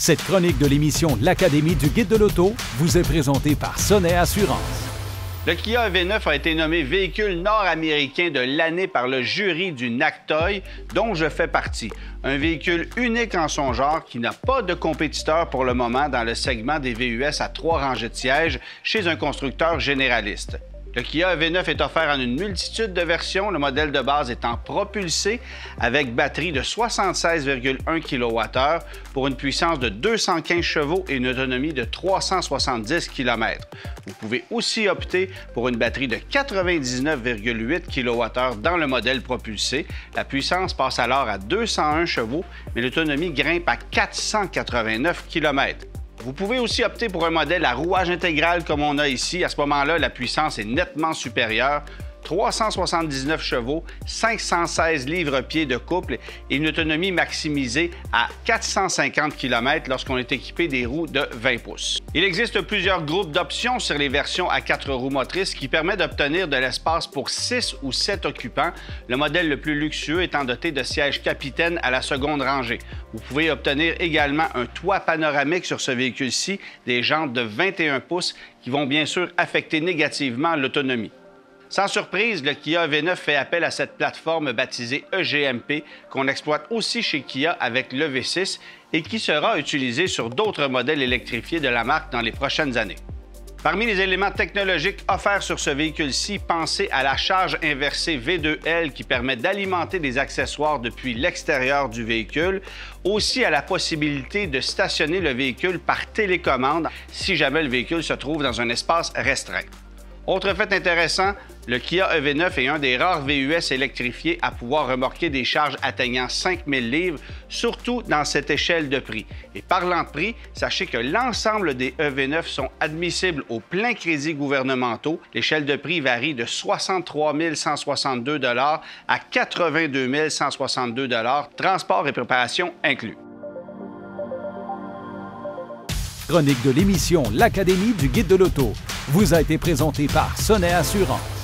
Cette chronique de l'émission L'Académie du guide de l'auto vous est présentée par Sonnet Assurance. Le Kia EV9 a été nommé véhicule nord-américain de l'année par le jury du NACTOY, dont je fais partie. Un véhicule unique en son genre qui n'a pas de compétiteur pour le moment dans le segment des VUS à 3 rangées de sièges chez un constructeur généraliste. Le Kia EV9 est offert en une multitude de versions, le modèle de base étant propulsé avec batterie de 76,1 kWh pour une puissance de 215 chevaux et une autonomie de 370 km. Vous pouvez aussi opter pour une batterie de 99,8 kWh dans le modèle propulsé. La puissance passe alors à 201 chevaux, mais l'autonomie grimpe à 489 km. Vous pouvez aussi opter pour un modèle à rouage intégral comme on a ici. À ce moment-là, la puissance est nettement supérieure. 379 chevaux, 516 livres-pieds de couple et une autonomie maximisée à 450 km lorsqu'on est équipé des roues de 20 pouces. Il existe plusieurs groupes d'options sur les versions à 4 roues motrices qui permettent d'obtenir de l'espace pour 6 ou 7 occupants, le modèle le plus luxueux étant doté de sièges capitaine à la seconde rangée. Vous pouvez obtenir également un toit panoramique sur ce véhicule-ci, des jantes de 21 pouces qui vont bien sûr affecter négativement l'autonomie. Sans surprise, le Kia EV9 fait appel à cette plateforme baptisée EGMP qu'on exploite aussi chez Kia avec l'EV6 et qui sera utilisée sur d'autres modèles électrifiés de la marque dans les prochaines années. Parmi les éléments technologiques offerts sur ce véhicule-ci, pensez à la charge inversée V2L qui permet d'alimenter des accessoires depuis l'extérieur du véhicule, aussi à la possibilité de stationner le véhicule par télécommande si jamais le véhicule se trouve dans un espace restreint. Autre fait intéressant, le Kia EV9 est un des rares VUS électrifiés à pouvoir remorquer des charges atteignant 5000 livres, surtout dans cette échelle de prix. Et parlant de prix, sachez que l'ensemble des EV9 sont admissibles aux pleins crédits gouvernementaux. L'échelle de prix varie de 63 162 $ à 82 162 $, transport et préparation inclus. Chronique de l'émission L'Académie du guide de l'auto vous a été présentée par Sonnet Assurance.